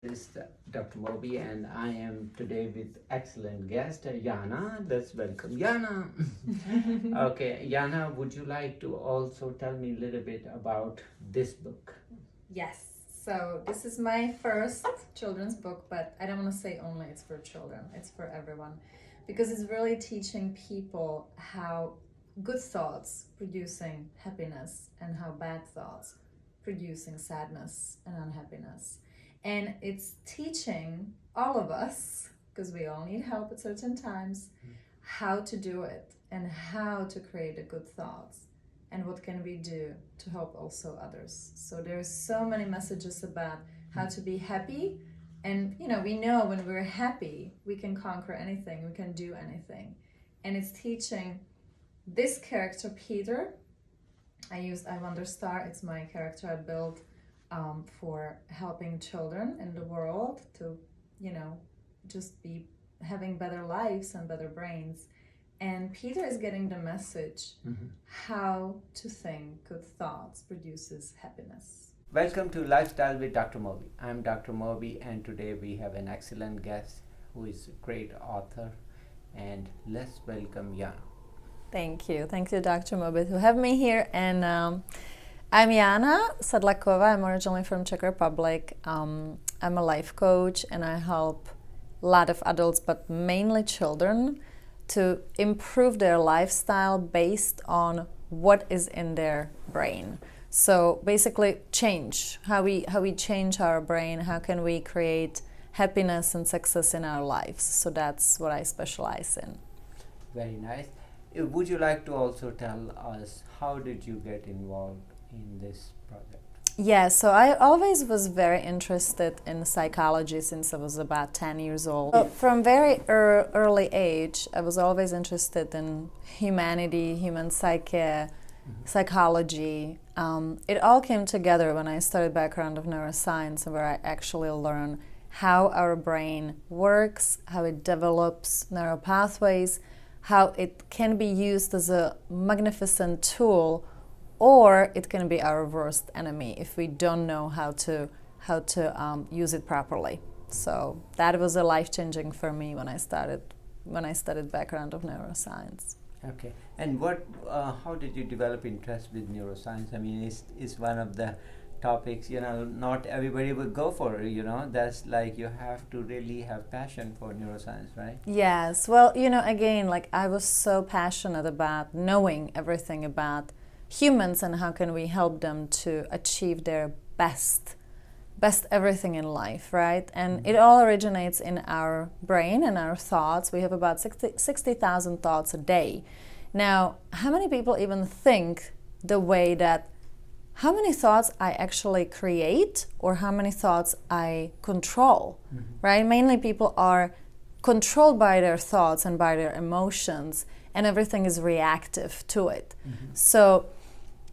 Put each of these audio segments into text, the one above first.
This is Dr. Moby, and I am today with excellent guest Jana. Let's welcome Jana. Okay, Jana, would you like to also tell me a little bit about this book? Yes. So this is my first children's book, but I don't want to say only it's for children. It's for everyone because it's really teaching people how good thoughts producing happiness and how bad thoughts producing sadness and unhappiness. And it's teaching all of us, because we all need help at certain times, how to do it and how to create a good thoughts and what can we do to help also others. So there's so many messages about how to be happy, and we know when we're happy we can conquer anything, we can do anything. And it's teaching this character Peter. I Wonder Star, it's my character I built for helping children in the world to just be having better lives and better brains. And Peter is getting the message how to think good thoughts produces happiness. Welcome to Lifestyle with Dr. Moby. I'm Dr. Moby, and today we have an excellent guest who is a great author. And let's welcome Jana. Thank you, Dr. Moby, to have me here. And I'm Jana Sedlakova. I'm originally from Czech Republic. I'm a life coach, and I help a lot of adults, but mainly children, to improve their lifestyle based on what is in their brain. So basically change how we change our brain, how can we create happiness and success in our lives. So that's what I specialize in. Very nice. Would you like to also tell us how did you get involved in this project? Yeah, so I always was very interested in psychology since I was about 10 years old. So from very early age, I was always interested in humanity, human psyche, psychology. It all came together when I studied background of neuroscience, where I actually learned how our brain works, how it develops neural pathways, how it can be used as a magnificent tool, or it can be our worst enemy if we don't know how to use it properly. So that was a life-changing for me when I studied background of neuroscience. Okay, and how did you develop interest with neuroscience? I mean, it's one of the topics, not everybody will go for it, that's like you have to really have passion for neuroscience, right? Yes, well, again, like I was so passionate about knowing everything about humans and how can we help them to achieve their best everything in life, right? And it all originates in our brain and our thoughts. We have about 60,000 thoughts a day. Now, how many people even think the way that how many thoughts I actually create or how many thoughts I control, right? Mainly people are controlled by their thoughts and by their emotions, and everything is reactive to it. So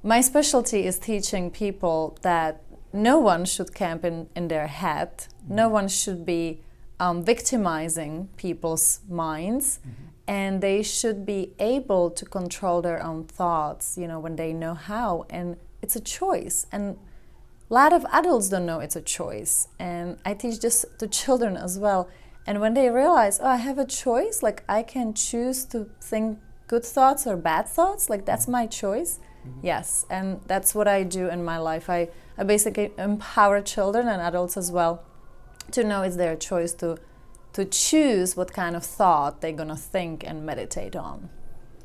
my specialty is teaching people that no one should camp in their head. No one should be victimizing people's minds, and they should be able to control their own thoughts, when they know how. And it's a choice. And a lot of adults don't know it's a choice. And I teach this to children as well. And when they realize, I have a choice, like I can choose to think good thoughts or bad thoughts, like that's my choice. Yes, and that's what I do in my life. I basically empower children and adults as well to know it's their choice to choose what kind of thought they're going to think and meditate on.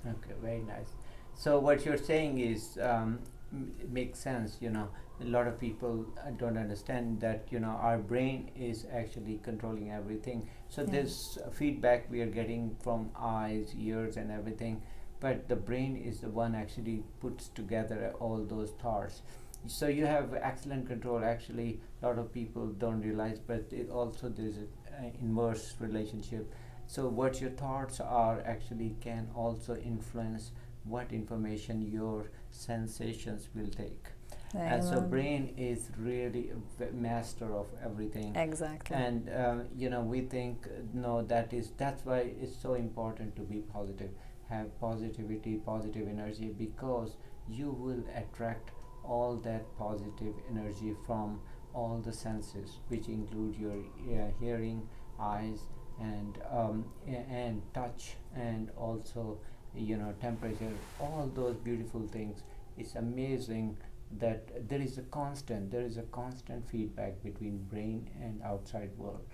Okay, very nice. So what you're saying is, it makes sense, a lot of people don't understand that, our brain is actually controlling everything. So this feedback we are getting from eyes, ears and everything, but the brain is the one actually puts together all those thoughts. So you have excellent control. Actually, a lot of people don't realize, but it also there's an inverse relationship. So what your thoughts are actually can also influence what information your sensations will take. And so brain is really a master of everything. Exactly. And we think that's why it's so important to be positive, have positivity, positive energy, because you will attract all that positive energy from all the senses, which include your hearing, eyes, and touch, and also temperature, all those beautiful things. It's amazing that there is a constant feedback between brain and outside world.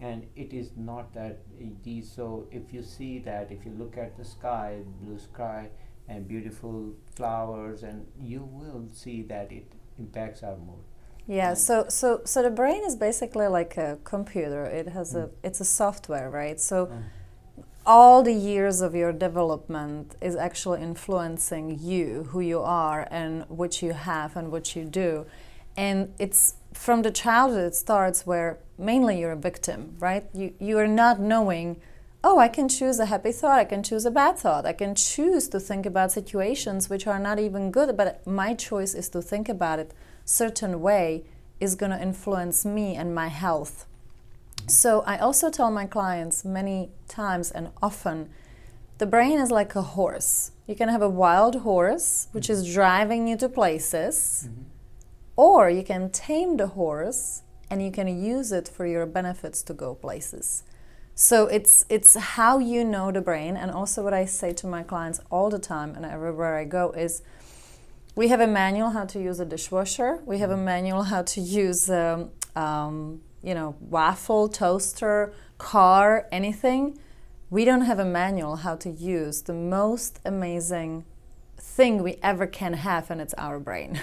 And it is not that these, so if you see that, if you look at the sky, blue sky and beautiful flowers, and you will see that it impacts our mood. Yeah, And so the brain is basically like a computer. It has mm, it's a software, right? So mm, all the years of your development is actually influencing you, who you are, and what you have and what you do. And it's from the childhood it starts where mainly you're a victim, right? You are not knowing, oh, I can choose a happy thought, I can choose a bad thought, I can choose to think about situations which are not even good, but my choice is to think about it certain way is going to influence me and my health. So I also tell my clients many times and often, the brain is like a horse. You can have a wild horse, which is driving you to places, mhm, or you can tame the horse and you can use it for your benefits to go places. So it's how you know the brain. And also what I say to my clients all the time and everywhere I go is, we have a manual how to use a dishwasher. We have a manual how to use waffle, toaster, car, anything. We don't have a manual how to use the most amazing thing we ever can have, and it's our brain.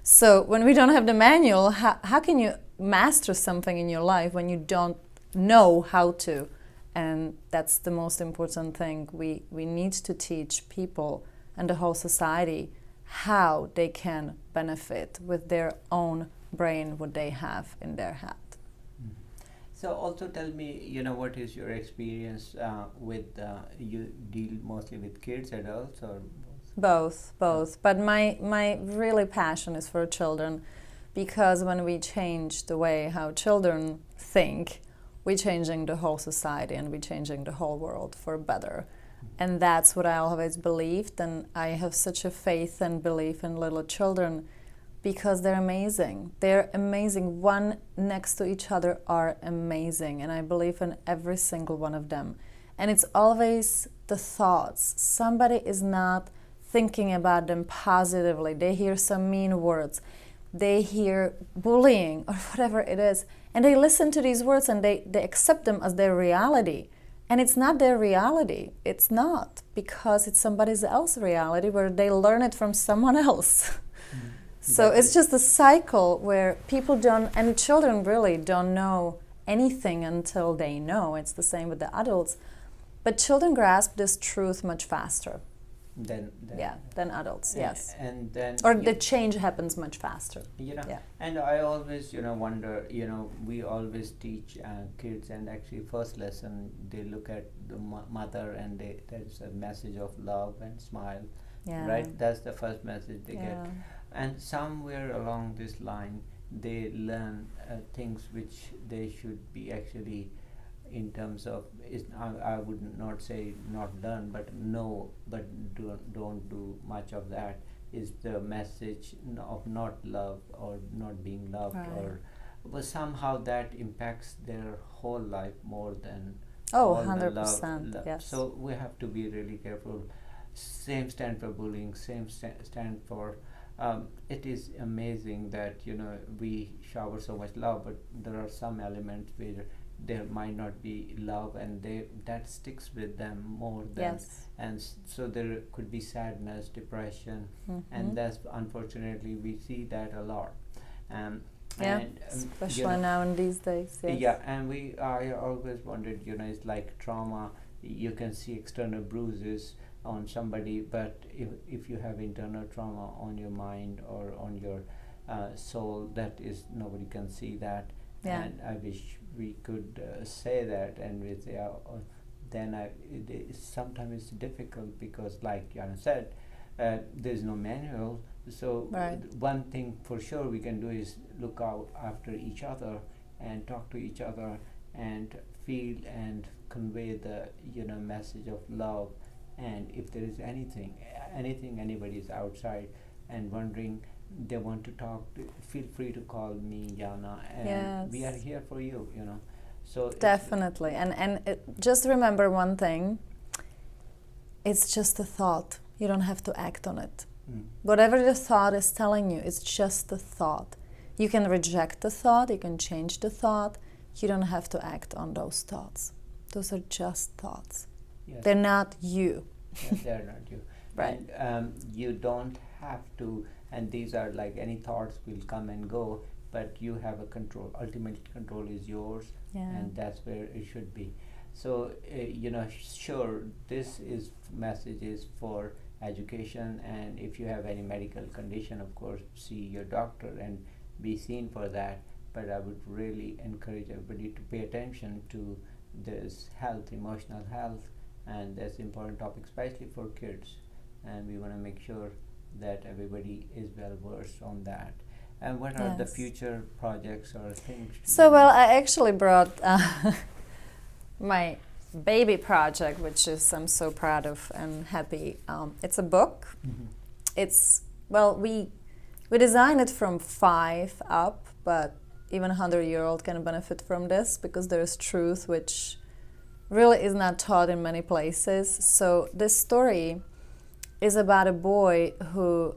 So when we don't have the manual, how can you master something in your life when you don't know how to? And that's the most important thing. We need to teach people and the whole society how they can benefit with their own brain, what they have in their head. mhm. So also tell me, what is your experience with, you deal mostly with kids, adults, or both? Both. But my really passion is for children, because when we change the way how children think, we're changing the whole society and we're changing the whole world for better. And that's what I always believed, and I have such a faith and belief in little children because they're amazing. They're amazing. One next to each other are amazing, and I believe in every single one of them. And it's always the thoughts. Somebody is not thinking about them positively. They hear some mean words. They hear bullying or whatever it is, and they listen to these words and they accept them as their reality. And it's not their reality. It's not, because it's somebody else's reality where they learn it from someone else. Mm. So it's just a cycle where people don't, and children really don't know anything until they know. It's the same with the adults. But children grasp this truth much faster. Than adults, yes. And then, or the change happens much faster. Yeah. And I always, wonder, we always teach kids, and actually first lesson, they look at the mother, and there's a message of love and smile, Yeah. right? That's the first message they get. Yeah. And somewhere along this line, they learn things which they should be actually, in terms of, I would not say not learn, but know, but don't do much of that, is the message of not love or not being loved, Right. but somehow that impacts their whole life more than Oh, all the 100%, love. yes. So we have to be really careful. Same stand for bullying, same stand for, it is amazing that we shower so much love, but there are some elements where there might not be love, and that sticks with them more than, Yes. and so there could be sadness, depression, Mhm. and that's, unfortunately, we see that a lot. Yeah, And especially now in these days. Yes. yeah, and I always wondered, it's like trauma. You can see external bruises on somebody, but if you have internal trauma on your mind or on your soul, that is, nobody can see that. Yeah. And I wish we could say that, and we say, then sometimes it's difficult, because, like Jana said, there's no manual. So Right. one thing for sure we can do is look out after each other and talk to each other and feel and convey the message of love. And if there is anything anybody is outside and wondering, they want to talk, feel free to call me, Jana, and Yes. we are here for you, you know. So Definitely. And just remember one thing, it's just a thought. You don't have to act on it. Whatever the thought is telling you, it's just a thought. You can reject the thought, you can change the thought. You don't have to act on those thoughts. Those are just thoughts. yes, They're not you. yes, they're not you. Right. And you don't have to, and these are like any thoughts will come and go, but you have a control. Ultimate control is yours, Yeah. and that's where it should be. So, you know, sure, this is message is for education, and if you have any medical condition, of course, see your doctor and be seen for that. But I would really encourage everybody to pay attention to this health, emotional health, and that's an important topic, especially for kids. And we want to make sure that everybody is well versed on that. And what are the Yes. future projects or things? So, well, I actually brought my baby project, which is I'm so proud of and happy. It's a book. Mhm. It's, well, we designed it from 5 up, but even a 100-year-old can benefit from this because there is truth which really is not taught in many places. So this story is about a boy who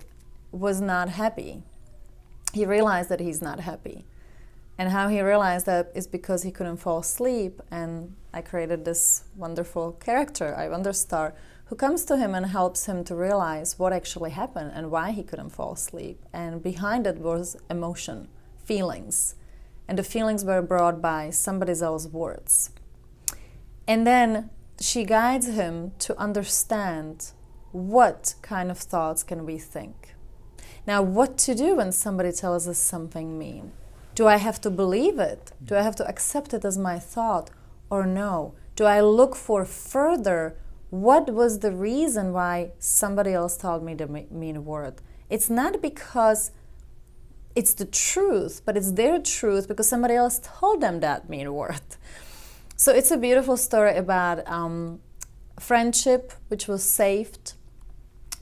was not happy. He realized that he's not happy. And how he realized that is because he couldn't fall asleep. And I created this wonderful character, I Wonderstar, who comes to him and helps him to realize what actually happened and why he couldn't fall asleep. And behind it was emotion, feelings. And the feelings were brought by somebody else's words. And then she guides him to understand what kind of thoughts can we think. Now, what to do when somebody tells us something mean? Do I have to believe it? Do I have to accept it as my thought or no? Do I look for further what was the reason why somebody else told me the mean word? It's not because it's the truth, but it's their truth because somebody else told them that mean word. So it's a beautiful story about friendship, which was saved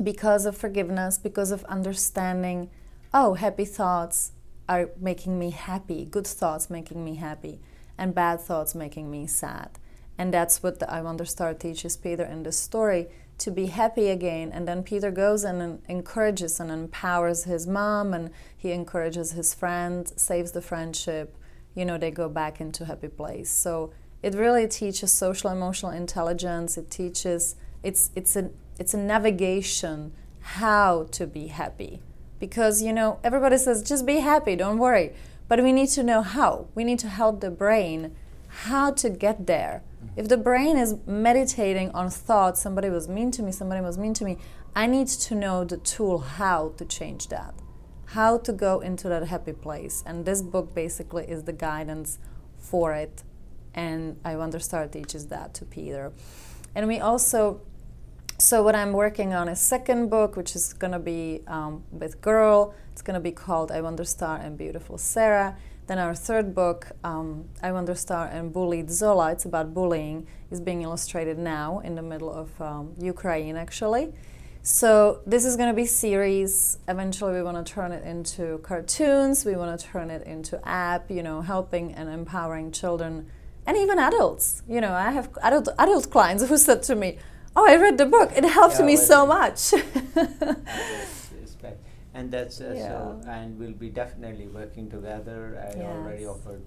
because of forgiveness, because of understanding, oh, happy thoughts are making me happy, good thoughts making me happy, and bad thoughts making me sad. And that's what the I Wonderstar teaches Peter in this story, to be happy again. And then Peter goes and encourages and empowers his mom, and he encourages his friend, saves the friendship. You know, they go back into a happy place. So it really teaches social emotional intelligence. It teaches, it's a navigation how to be happy. Because, you know, everybody says, just be happy, don't worry. But we need to know how. We need to help the brain how to get there. If the brain is meditating on thoughts, somebody was mean to me, I need to know the tool how to change that, how to go into that happy place. And this book basically is the guidance for it. And I Wonderstar teaches that to Peter. And we also, so what I'm working on is second book, which is going to be with girl. It's going to be called I Wonderstar and Beautiful Sarah. Then our third book, I Wonderstar and Bullied Zola, it's about bullying, is being illustrated now in the middle of Ukraine, actually. So this is going to be series. Eventually we want to turn it into cartoons. We want to turn it into app, you know, helping and empowering children and even adults. You know, I have adult clients who said to me, oh, I read the book. It helped me so much. And that's so, and we'll be definitely working together. I already offered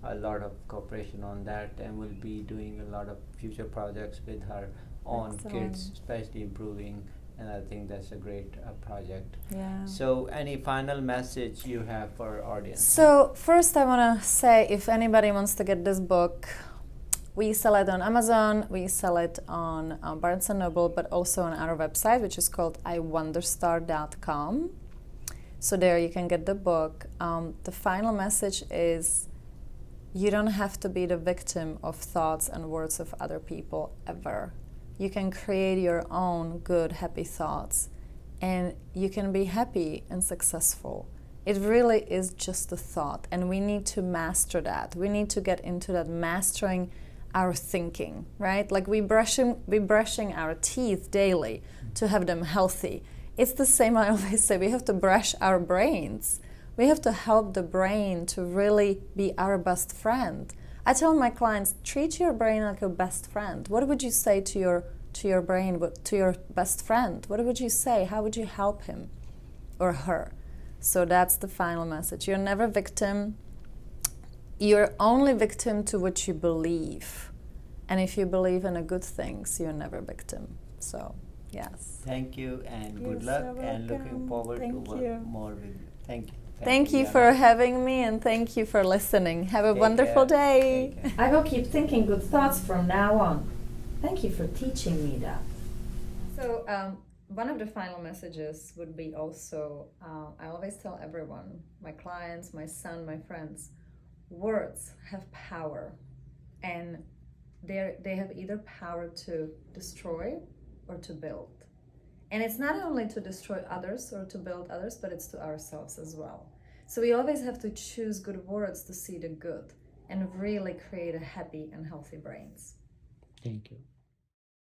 a lot of cooperation on that, and we'll be doing a lot of future projects with her on kids, especially improving. And I think that's a great project. Yeah. So, any final message you have for our audience? So first, I want to say, if anybody wants to get this book, we sell it on Amazon, we sell it on Barnes & Noble, but also on our website, which is called iwonderstar.com. So there you can get the book. The final message is, you don't have to be the victim of thoughts and words of other people ever. You can create your own good, happy thoughts, and you can be happy and successful. It really is just a thought, and we need to master that. We need to get into that mastering our thinking, right? Like we brushing our teeth daily to have them healthy. It's the same I always say, we have to brush our brains. We have to help the brain to really be our best friend. I tell my clients, treat your brain like your best friend. What would you say to your brain, to your best friend? What would you say? How would you help him or her? So that's the final message. You're never victim. You're only victim to what you believe. And if you believe in the good things, you're never victim. So, yes. Thank you, and You're good luck, so and looking welcome. forward Thank to you. work more with you. Thank you. Thank you Jana. for having me, and thank you for listening. Have a Take wonderful care. day. Take care. I will keep thinking good thoughts from now on. Thank you for teaching me that. So, one of the final messages would be also, I always tell everyone, my clients, my son, my friends, words have power, and they have either power to destroy or to build. And it's not only to destroy others or to build others, but it's to ourselves as well. So we always have to choose good words to see the good and really create a happy and healthy brains. Thank you.